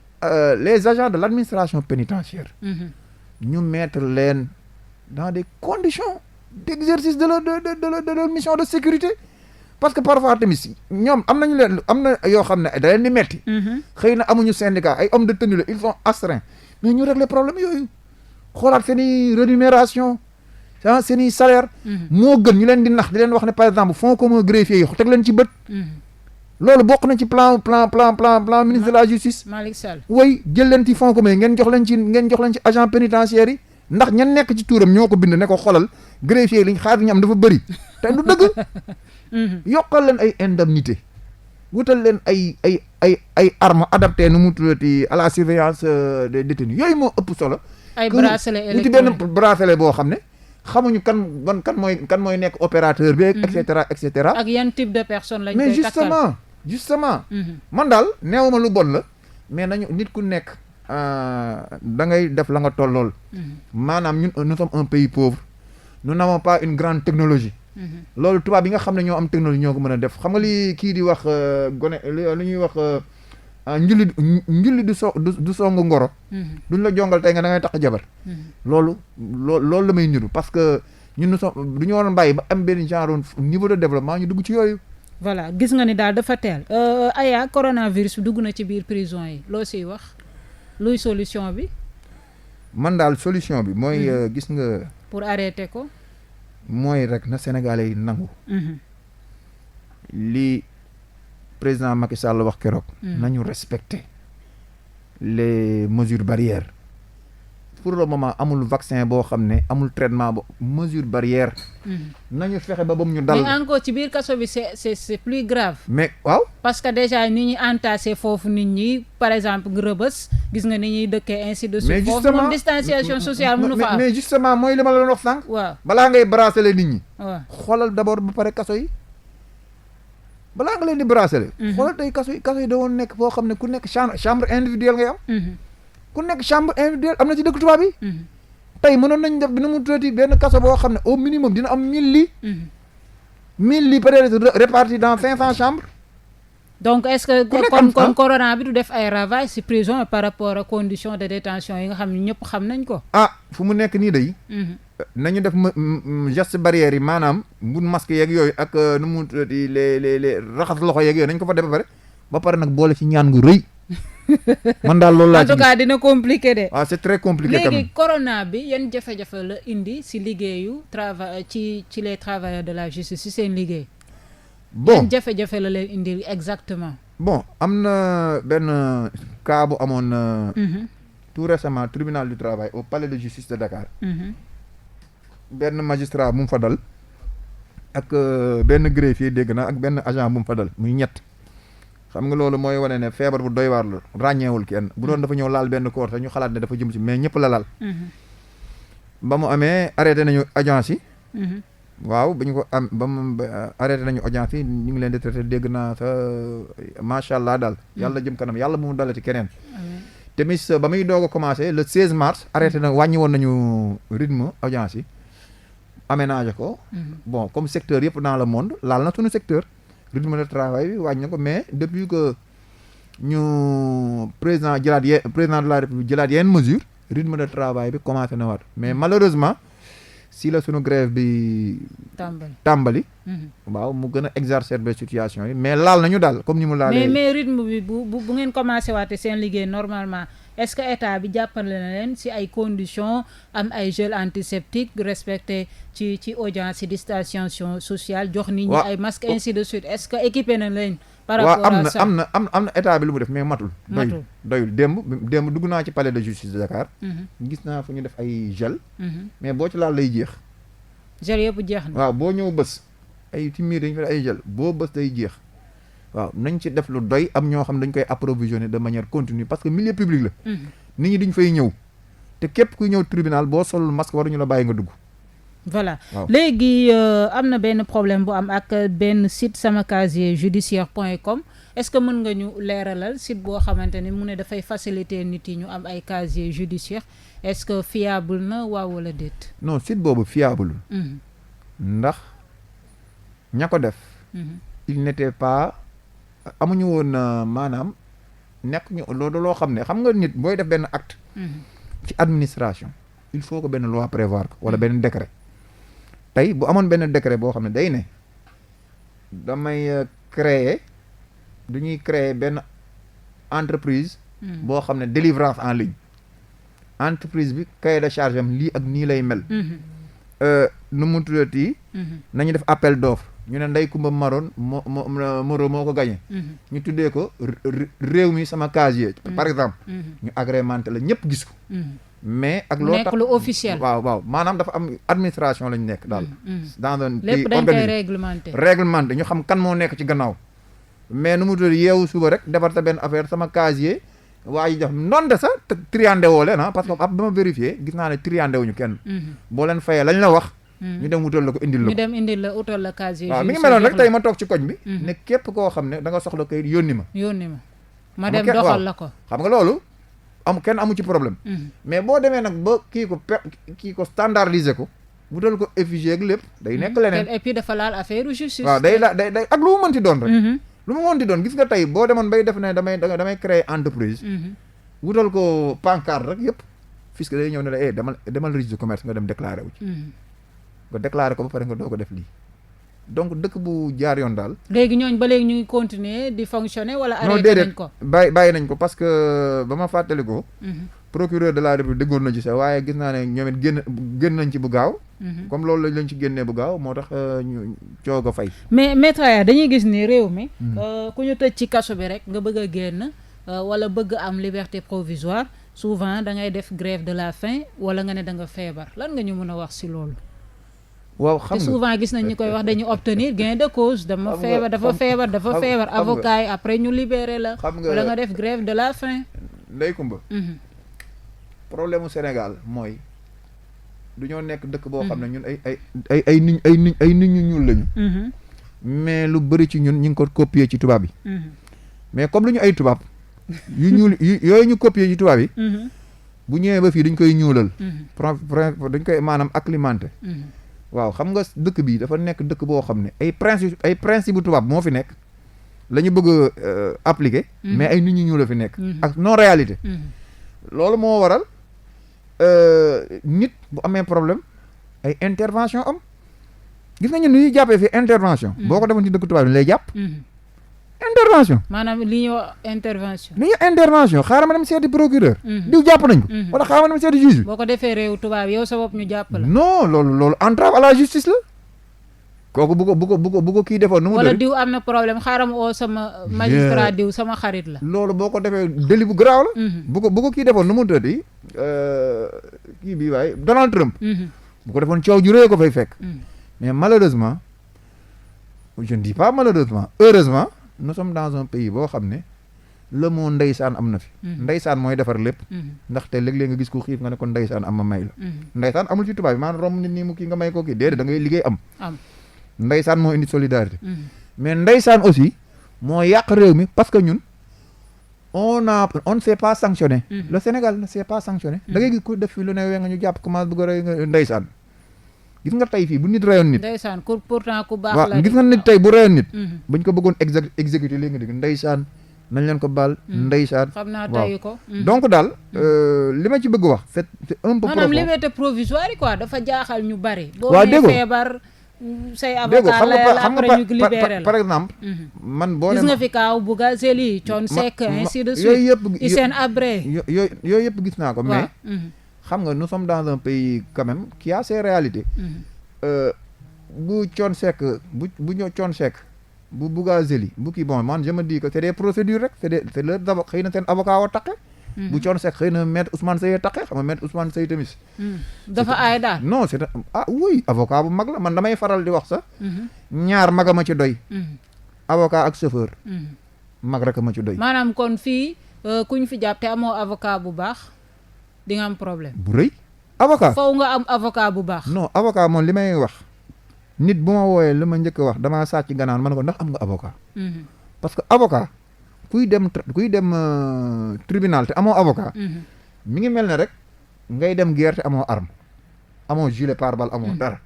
Les agents de l'administration pénitentiaire. ñu mettre leen dans des conditions d'exercice de leur mission de sécurité. parce que parfois tamit ñoom am na yoo xam ne da leen di metti. xëy na amuñu syndicat ay hommes de tenue la ils sont astreints mais ñu régler problème yooyu xoolaat seen i rémunération seen i salaire. moo gën ñu leen di nax di leen wax ne par exemple fonds commun greffier yi teg leen ci bët. loolu bokk na ci plan ministre de la justice. Malick Sall way jël leen ci fonds commun yi ngeen jox leen ci agent pénitentiaire yi ndax ñan nekk ci tuuram ñoo ko bind ne ko xolal greffier liñ xaar ñu am dafa bëri te du dëgg. yokkal leen ay indemnité wutal leen ay armes adaptées nu mu tuddati à la surveillance des détenus yooyu moo ëpp solo. ay bracelet électronique wuti benn bracelet boo xam ne xamuñu kan mooy nekk opérateur bi et cetera. ak yan type de personne lañ mais koy takkal justement man daal neewuma lu bon la mais nañu nit ku nekk da ngay def la nga tollool. maanaam ñun nous sommes un pays pauvre nous n'avons pas une grande technologie. loolu tubaab yi nga xam ne ñoo am technologie ñoo ko mën a def xam nga li kii di wax gone li ñuy wax njulli du songu ngoro. duñ la jongal tey nga da ngay tax jabar. loolu la may niru parce que ñun du ñu waroon bàyyi ba am benn genre niveau de développement ñu dugg ci yooyu. voilà gis nga ni daal dafa teel. Aya coronavirus dugg na ci biir prison yi loo siy wax luy solution bi. man daal solution bi mooy gis nga. pour arrêter ko. mooy rek na Sénégalais yi nangu. li président Macky Sall wax keroog. nañu respecter les mesures barrières. pour le moment amul vaccin boo xam ne amul traitement bo mesure barrière. nañu fexe ba mu ñu dal. mais encore ci biir kaso bi c'est plus grave. mais waaw. parce que déjà ni ñuy entassé foofu nit ñi par exemple Rebeuss gis nga ni ñuy dëkkee ainsi de suite. mais justement foofu moom distanciation sociale mënu fa am. mais justement mooy li ma la doon wax sànq. waaw balaa ngay bracelet nit ñi. waaw xoolal d'abord ba pare kaso yi balaa nga leen di bracelet. xoolal tey kaso yi da woon nekk foo xam ne ku nekk chambre individuelle ngay am. ku nekk chambre individuelle am na ci dëkk tubaab yi. tey mënoon nañ def dina mu tuuti benn kaso boo xam ne au minimum dina am 1000 lits. 1000 lits peut-être répartis dans 500 chambres. donc est-ce que kon corona bi du def ay ravages ci prison par rapport ak conditions de détention yi nga xam ne ñëpp xam nañ ko. fu mu nekk nii day. nañu def geste barrière yi maanaam bu masque yeeg yooyu ak nu mu tuuti les raxas loxo yeeg yooyu nañ ko fa def ba pare nag boole ci ñaan gu rëy. man daal loolu laa en tout cas dina compliqué de. c'est très compliqué quand même. léegi corona bi yan jafe-jafe la indi ci liggéeyu ci les travailleurs de la justice ci seen liggéey. yan jafe-jafe la leen indi exactement. am na benn cas bu amoon. tout récemment tribunal du travail au palais de justice de Dakar. benn magistrat bu mu fa dal. ak benn greffier dégg na ak benn agent bu mu fa dal muy ñett. xam nga loolu mooy wane ne feebar bu doy waar la ràññeewul kenn bu doon dafa ñëw laal benn corps te ñu xalaat ne dafa jëm ci mais ñëpp la laal. ba mu amee arrêté nañu agence yi. waaw ba ñu ko am ba mu arrêté nañu audience yi ñu ngi leen di traité dégg naa sa macha allah daal. yàlla jëm kanam yàlla bu mu dalati keneen. tamit ba muy doog a commencé le 16 mars arrêté na wàññi woon nañu rythme audience yi aménagé ko. comme secteur yëpp dans le monde laal na suñu secteur. rythme de travail bi wàññi na ko mais depuis que ñu président de la république jëlaat yenn mesure rythme de travail bi commencé na waat mais malheureusement si la sunu grève bi tàmbali waaw mu gën a exacerber situation yi mais laal nañu daal comme ni mu laalee mais rythme bi bu ngeen commencé waate seen liggéey normalement est-ce que état bi jàppale na leen ci ay conditions am ay gel antiseptique respecté ci audience ci distanciation sociale jox nit ñi ay masques ainsi de suite est-ce que équipé na leen par rapport à ça am na état bi lu mu def mais matul doyul démb dugg naa ci palais de justice de Dakar gis naa fu ñu def ay gel mais boo ci laal lay jeex gel yëpp jeex na waaw boo ñëw bës ay ci miir dañu fa ay gel boo bës day jeex waaw nañ ci def lu doy am ñoo xam dañ koy approvisionner de manière continue parce que milieu public la nit ñi duñ fay ñëw te képp kuy ñëw tribunal boo solul masque waruñu la bàyyi nga dugg. voilà léegi am na benn problème bu am ak benn site sama casier judiciaire.com est-ce que mën nga ñu leeralal site boo xamante ni mu ne dafay faciliter nit yi ñu am ay casier judiciaire est-ce que fiable na waaw wala déet. non site boobu fiable. ndax ña ko def. il n'était pas amuñu woon maanaam nekk ñu loolu loo xam ne xam nga nit booy def benn acte. ci administration il faut que benn loi prévoir ko wala benn décret. tey bu amoon benn décret boo xam ne day ne damay dañuy créer benn entreprise. boo xam ne délivrance en ligne. entreprise bi cahier de charge am lii ak nii lay mel. nu mu tuddati. nañu def appel d'offre ñu ne Ndeye Kumba Maroon Moro moo ko gagné. ñu tuddee ko réew mi sama casier. par exemple. ñu agrémenté la ñëpp gis ko. mais ak loo tax nekk lu officiel. waaw maanaam dafa am administration lañu nekk daal. dans un pays lépp dañ koy réglementé ñu xam kan moo nekk ci gannaaw. mais nu mu tudd yeewu suba rek defar sa benn affaire sama casier waa ji jox noonu de sax triandé woo leen parce que ab ba ma vérifié gis naa ne triandé wuñu kenn. boo leen fayee lañ la wax. ñu dem wutal la ko indil la ko. ñu dem indil la utal la casier. waaw mi ngi meloon rek tey ma toog ci koñ bi. ne képp koo xam ne da nga soxla kayit yónni ma. ma dem doxal la ko. xam nga loolu kenn amu ci problème. mais boo demee nag ba kii ko standardiser ko. wutal ko effigie ak lépp. day nekk leneen et puis dafa laal affaire justice. waaw day ak lu mu mënti doon rek. lu mu mën di doon gis nga tey boo demoon bay def ne damay créer entreprise. wutal ko pancarte rek yëpp. fisc day ñëw ne la demal registre de commerce nga dem déclaré wu ci. nga déclaré ko ba pare nga doo ko def lii. donc dëkk bu jaar yoon daal. léegi ñooñ ba léegi ñu ngi continuer di fonctionner wala arrêté nañ ko. bàyyi nañ ko parce que ba ma fàttali ko. procureur de la république déggoon na ci sax waaye gis naa ne ñoom it génn nañ ci bu gaaw. comme loolu lañ ci génnee bu gaaw moo tax ñu coog a fay. mais maître Aya dañuy gis ni réew mi. ku ñu tëj ci kaso bi rek nga bëgg a génn wala bëgg am liberté provisoire souvent da ngay def grève de la faim wala nga ne da nga feebar lan nga ñu mën a wax ci loolu. waaw xam nga te souvent gis nañ ñu koy wax dañu obtenir gain de cause. dafa feebar avocat yi après ñu libéré la. wala nga def grève de la faim. Ndeye Kumba. problème mu Sénégal mooy du ñoo nekk dëkk boo xam ne ñun ay nit ñu ñuul lañu. mais lu bëri ci ñun ñu ngi ko copier ci tubaab yi. mais comme lu ñu ay tubaab yu ñuul yooyu ñu copier ci tubaab yi. bu ñëwee ba fii dañ koy ñuulal. dañ koy maanaam acclimaté. waaw xam nga dëkk bi dafa nekk dëkk boo xam ne ay principe bu tubaab moo fi nekk la ñu bëgg a appliquer. mais ay nit ñu ñuul la fi nekk. ak non réalité. loolu moo waral nit bu amee problème ay intervention am gis nga ñun ni ñuy jàppee fi intervention. boo ko defoon ci dëkk tubaab bi lay jàpp. intervention. maanaam li ñuy wax intervention. li ñuy intervention xaaral ma dem seeti procureur. diw jàpp nañ ko. wala xaaral ma dem seeti juge bi. boo ko defee réew tubaab yow sa bopp ñu jàpp la. non loolu entrave à la justice la. kooku bu ko kii defoon nu mu. wala diw am na problème xaaral ma oo sama magistrat diw sama xarit la. loolu boo ko defee délit bu garaaw la. bu ko kii defoon nu mu tëddi kii bii waaye Donald Trump. bu ko defoon coow ju rëy ko fay fekk. mais malheureusement je ne dis pas malheureusement heureusement nous sommes dans un pays boo xam ne le mot ndeysaan am na fi. ndeysaan mooy defar lépp. ndaxte léeg-léeg nga gis ko xiif nga ne ko ndeysaan am ma may la. ndeysaan amul ci tubaab bi maanaam romb nit nii mu kii nga may ko kii déedéet da ngay liggéey am. ndeysaan moo indi solidarité. mais ndeysaan aussi moo yàq réew mi parce que ñun on ne s'est pas sanctionné. le Sénégal ne s'est pas sanctionné. da ngay gis ku def fi lu ne wee nga ñu jàpp commence bëgg a rey nga ndeysaan. gis nga tey fii bu nit reyoon nit. ndeysaan pourtant ku baax la. waaw gis nga nit tey bu reyoon nit. bañ ko bëggoon exécuter léegi nga dégg ndeysaan nañ leen ko baal. ndeysaan xam naa tayu ko. donc daal li ma ci bëgg wax c'est un peu. maanaam liberté provisoire yi quoi dafa jaaxal ñu bari. waaw dégg boo nee feebar. say avocat la après ñu libéré la par exemple. man boo gis nga fi kaaw Bougazelli Thione Seck ainsi de suite. yooyu yëpp Hissène Habré. yooyu yëpp gis naa ko mais. xam nga nous sommes dans un pays quand même qui a ses réalités. bu Thione Seck bu ñëw Thione Seck bu Bougazelli bu kii bon man je me dis que c'est des procédures rek c'est leur avocat xëy na seen avocat wa taqe. bu Thione Seck xëy na maître Ousmane Seye taqe xam nga maître Ousmane Seye tamit. dafa aay daal. non c'est oui avocat bu mag la man damay faral di wax sax. ñaar magama ci doy. avocat ak chauffeur. mag rek ma ci doy. maanaam kon fii kuñ fi jàpp te amoo avocat bu baax. di nga am problème bu rëy. avocat faw nga am avocat bu baax. non avocat moom li may wax nit bu ma wooyee li ma njëkk a wax damaa sàcc gannaaw ma ne ko ndax am nga avocat. parce que avocat kuy dem tribunal te amoo avocat. mi ngi mel ne rek ngay dem guerre te amoo arme amoo gilet pare-balles amoo dara.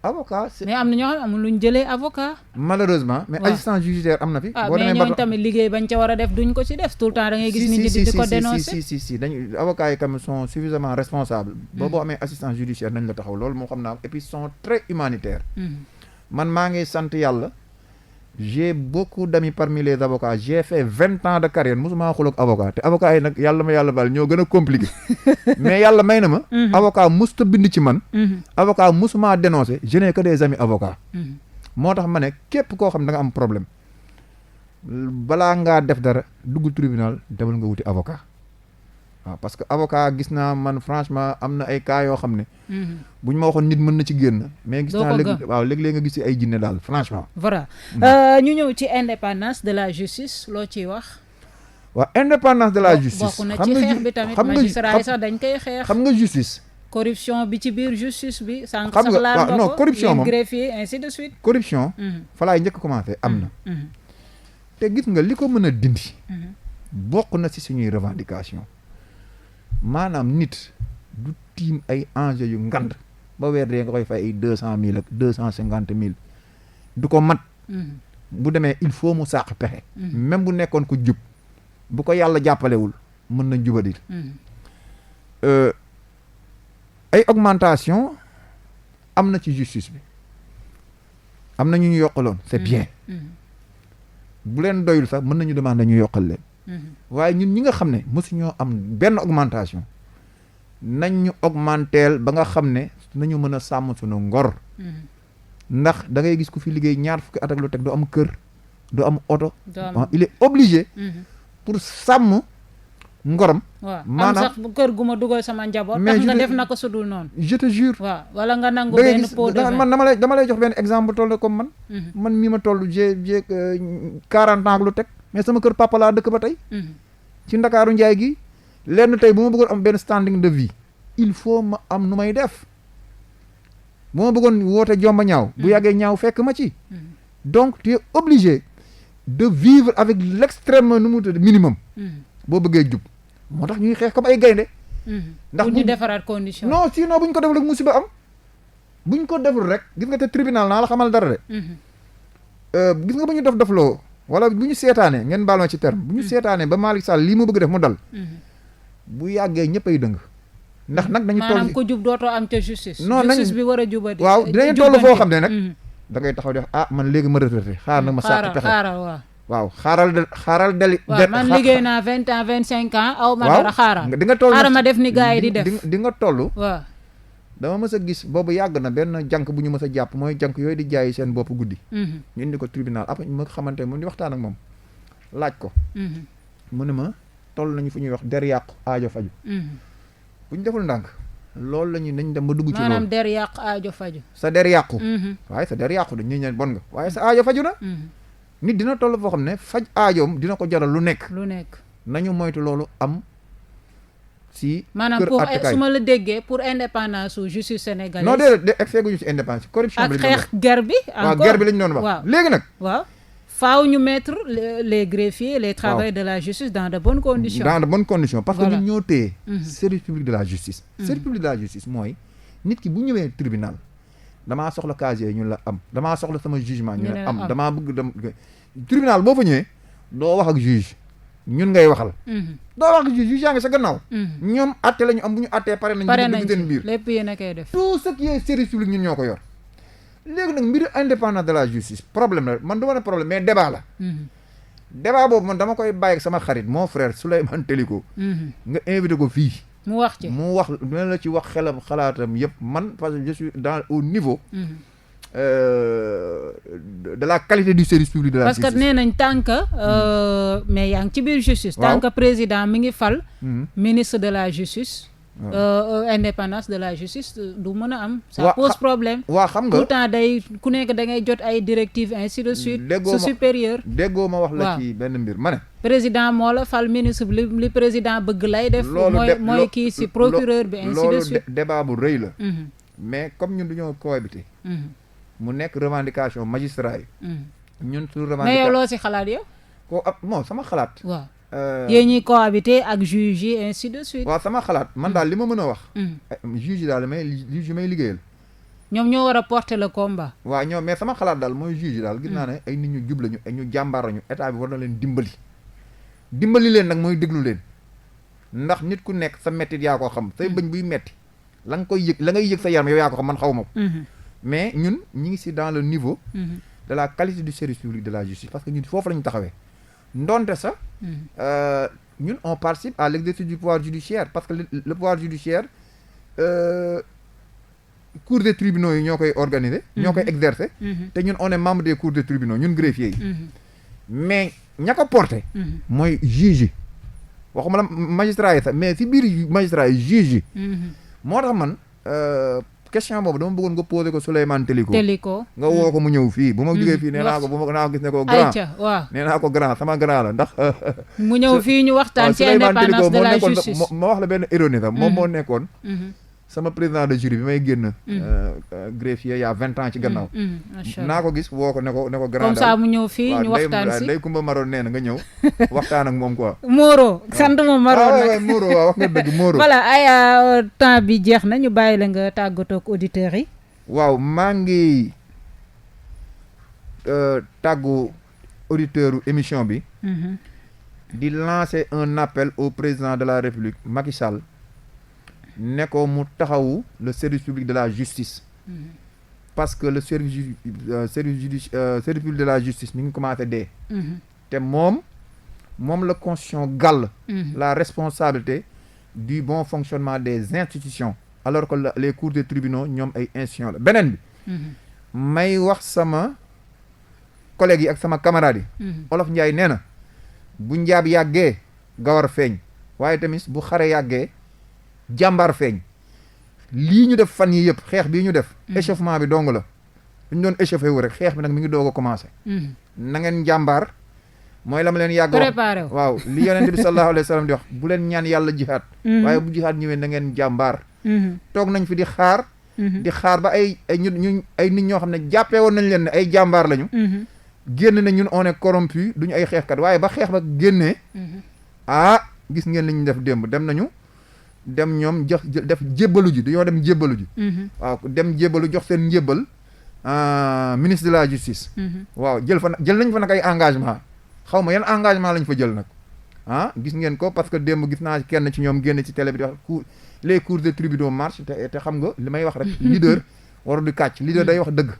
avocat c'est mais am na ñoo xam ne amul lu ñu jëlee avocat. malheureusement mais assistant judiciaire am na fi. boo mais ñooñu tamit liggéey bañ ca war a def duñ ko ci def tout le temps da ngay gis nit ñi di ko dénoncer. si dañu avocats yi quand même sont suffisamment responsables. boo amee assistant judiciaire nañ la taxaw loolu moo xam naa et puis sont très humanitaires. man maa ngi sant yàlla. j'ai beaucoup d'amis parmi les avocats j'ai fait 20 ans de carrière mosuma xuloo ak avocat te avocat yi nag yàlla ma yàlla baal ñoo gën a compliqué mais yàlla may na ma avocat musta bind ci man avocat mosuma dénoncé je n'ai que des amis avocats moo tax ma ne képp koo xam ne da nga am problème balaa ngaa def dara dugg tribunal demal nga wuti avocat waaw parce que avocat gis naa man franchement am na ay cas yoo xam ne bu ñu ma waxoon nit mën na ci génn mais gis naa léeg-léeg nga gis ci ay jinne daal franchement voilà ñu ñëw ci indépendance de la justice loo ciy wax waaw indépendance de la justice bokk na ci xeex bi tamit magistrat yi sax dañ koy xeex xam nga justice corruption bi ci biir justice bi sànq sax laal nga ko non corruption moom greffier ainsi de suite corruption fa laay njëkk commencé am na te gis nga li ko mën a dindi bokk na ci suñuy revendication maanaam nit du tiim ay enjeux yu ngand ba weer dee nga koy fay ay 200,000 ak 250,000 du ko mat bu demee il faut mu sàq pexe même bu nekkoon ko jub bu ko yàlla jàppalewul mën na jubadil ay augmentation am na ci justice bi am na ñu yokkaloon c'est bien bu leen doyul sax mën nañu demander ñu yokkal leen waaye ñun ñi nga xam ne mosuñoo am benn augmentation nañ ñu augmenteel ba nga xam ne nañu mën a sàmm suñu ngor ndax da ngay gis ku fi liggéey ñaar fukki at ak lu teg doo am kër doo am oto il est obligé pour sàmm ngoram maanaam am sax kër gu ma dugal sama njaboot tax nga def na ko sudul noonu je te jure waaw wala nga nangu benn pot de vin man dama lay jox benn exemple toll comme man mii ma toll j'ai 40 ans ak lu teg mais sama kër papa laa dëkk ba tey ci Ndakaaru Njaay gi lenn tey bu ma bëggoon am benn standing de vie il faut ma am nu may def bu ma bëggoon woote jomba ñaaw bu yàggee ñaaw fekk ma ci donc tu es obligé de vivre avec l'extrême nu mu tudd minimum boo bëggee jub moo tax ñuy xeex comme ay gaynde ndax ñu defaraat condition non sinon bu ñu ko deful rek musiba am bu ñu ko deful rek gis nga te tribunal naa la xamal dara de gis nga bu ñu def-defloo wala bu ñu seetaanee ngeen baal ma ci terme bu ñu seetaanee ba Malick Sall lii mu bëgg def mu dal bu yàggee ñëpp ay dëng ndax nag dañu toll maanaam ko jub dootoo am ca justice non justice bi war a jubati waaw dinañu toll foo xam ne nag da ngay taxaw def man léegi ma retraité xaar nag ma sàkk pexe waaw xaaral deli man liggéey naa 20 ans 25 ans aw ma dara xaaral di nga toll xaaral ma def ni gars yi di def di nga toll waaw dama mës a gis boobu yàgg na benn jànk bu ñu mës a jàpp mooy jànk yooyu di jaayi seen bopp guddi ñu indi ko tribunal après ma xamante moom di waxtaan ak moom laaj ko mu ne ma toll nañu fu ñuy wax der yàqu aajo faju bu ñu deful ndànk loolu la ñu nañ dem ba dugg ci loolu maanaam der yàqu aajo faju sa der yàqu waaye sa der yàqu dañ ñu ne bon nga waaye sa aajo faju na nit dina toll foo xam ne faj aajoom dina ko jaral lu nekk nañu moytu loolu am si maanaam pour su ma la déggee pour indépendance su justice sénégalaise non déedéet excès gu ñu si indépendance corruption ak xeex guerre bi waaw guerre bi la ñu doon wax léegi nag waaw faaw ñu mettre les greffiers les travailleurs de la justice dans de bonnes conditions parce que ñun ñoo téye service public de la justice service public de la justice mooy nit ki bu ñëwee tribunal damaa soxla casier ñu la am damaa soxla sama jugement ñu la am damaa bëgg dem tribunal boo fa ñëwee doo wax ak juge ñun ngay waxal doo wax ak juge yaa ngi sa gannaaw ñoom atte la ñu am bu ñu attee pare nañ dugg seen biir lépp yéen a koy def tout ce qui est service public ñun ñoo ko yor léegi nag mbiru indépendance de la justice problème la man du ma ne problème mais débat la débat boobu man dama koy bàyyi ak sama xarit mon frère Souleymane Teliko nga invité ko fii mu wax ci dina la ci wax xelam xalaatam yëpp man parce que je suis au niveau de la qualité du service public de la justice parce que nee nañ tant que mais yaa ngi ci biir justice tant que président mi ngi fal ministre de la justice indépendance de la justice du mën a am ça pose problème waa xam nga pourtant day ku nekk da ngay jot ay directives ainsi de suite su supérieur déggoo ma wax la ci benn mbir ma ne président moo la fal ministre bi li président bëgg lay def. mooy kii si procureur bi ainsi de suite. loolu débat bu rëy la. mais comme ñun dañoo cohabiter. mu nekk revendication magistrat yi. ñun suñu revendication mais yow loo si xalaat yow. bon sama xalaat. waaw yéen ñuy cohabiter ak juge yi ainsi de suite. waaw sama xalaat man daal li ma mën a wax. juge yi daal juge may liggéeyal. ñoom ñoo war a porter le combat. waaw ñoom mais sama xalaat daal mooy juge yi daal gis naa ne ay nit ñu jub lañu ay ñu jàmbaar lañu état bi war na leen dimbali leen nag mooy déglu leen ndax nit ku nekk sa mettit yaa ko xam say bëñ buy metti la ngay yëg sa yaram yow yaa ko xam man xaw ma ko. mais ñun ñi ngi si dans le niveau. de la qualité du service public de la justice parce que ñun foofu la ñu taxawee. ndonte sax ñun on participe à l'exercice du pouvoir judiciaire parce que le pouvoir judiciaire cour des tribunaux yi ñoo koy organiser ñoo koy exercer te ñun on est membre des cours des tribunaux ñun greffier yi mais ña ko porté mooy juge yi waxuma la magistrat yi sax mais si biir magistrat yi juge yi moo tax man question boobu dama bëggoon nga posé ko Souleymane Teliko nga woo ko mu ñëw fii bu ma jógee fii nee naa ko bu ma gis ne ko grand waaw nee naa ko grand sama grand la ndax mu ñëw fii ñu waxtaan ci indépendance de la justice ma wax la benn ironie sax moom moo nekkoon sama président de jury bi may génn greffier y a 20 ans ci gannaaw naa ko gis woo ko ne ko grand comme ça mu ñëw fii ñu waxtaan si Ndeye Coumba Maroon nee na nga ñëw waxtaan ak moom quoi Moro sant ma Maroon nag Moro waaw wax nga dëgg Moro voilà ay temps bi jeex na ñu bàyyi la nga tàggatoo ak auditeurs yi waaw maa ngi tàggu auditeur émission bi di lancer un appel au président de la République Macky Sall ne ko mu taxawu le service public de la justice parce que le service public de la justice mi ngi commencé dee te moom la constitution gàll la responsabilité du bon fonctionnement des institutions alors que les cours des tribunaux ñoom ay institutions la beneen bi may wax sama collègues yi ak sama camarades yi Olof Njaay nee na bu njaab yàggee gawar feeñ waaye tamit bu xare yàggee jàmbaar feeñ lii ñu def fan yi yëpp xeex bii ñu def échauffement bi dong la duñ doon échauffé wu rek xeex bi nag mi ngi doog a commencé na ngeen jàmbaar mooy la ma leen yàgg wax waaw li yonent bi sallallahu alayhi wa sallam di wax bu leen ñaan yàlla jihaad waaye bu jihaad ñëwee na ngeen jàmbaar toog nañ fi di xaar ba ay nit ñoo xam ne jàppee woon nañ leen ne ay jàmbaar lañu génn na ñun on est corrompu duñu ay xeexkat waaye ba xeex ba génnee gis ngeen li ñu def démb dem ñoom def jébbalu ji dañoo dem jébbalu ji waaw dem jébbalu jox seen njébbal ministre de la justice waaw jël nañ fa nag ay engagement xaw ma yan engagement lañ fa jël nag gis ngeen ko parce que démb gis naa kenn ci ñoom génn ci télé bi di wax les cours des tribunaux marche te xam nga li may wax rek leader waru di kàcc leader day wax dëgg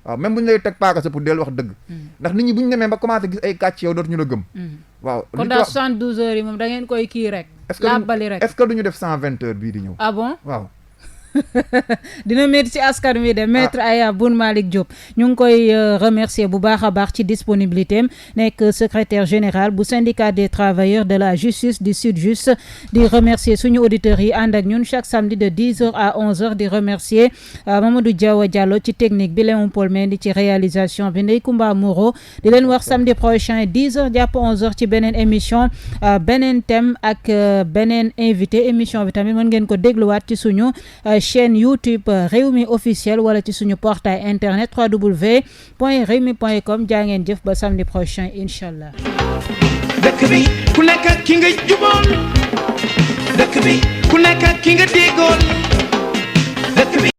waaw même bu ñu lay teg paaka sa pour del wax dëgg ndax nit ñi bu ñu demee ba commencé gis ay kàcc yow dootuñu la gëm waaw kon daal 72 heures yi moom da ngeen koy kii rek làbbali rek est-ce que duñu def 120 heures bii di ñëw ah bon waaw dina métti ci askan wi de maître Aya Boun Malick Diop ñu ngi koy remercier bu baax a baax ci disponibilité am nekk secrétaire général bu syndicat des travailleurs de la justice du SYTJUST di remercier suñu auditeurs yi ànd ak ñun chaque samedi de 10h à 11h di remercier Mamadou Diawa Diallo ci technique bi Léon Paul Mendy ci réalisation bi Ndeye Coumba Moreau di leen wax samedi prochain 10h jàpp 11h ci beneen émission beneen thème ak beneen invité émission bi tamit mën ngeen ko dégluwaat ci suñu chaîne YouTube Rewmi officiel wala ci suñu portail internet www.rewmi.com jaa ngeen jëf ba samedi prochain incha allah. dëkk bi ku nekk ak ki nga juboon dëkk bi ku nekk ak ki nga déggoon dëkk bi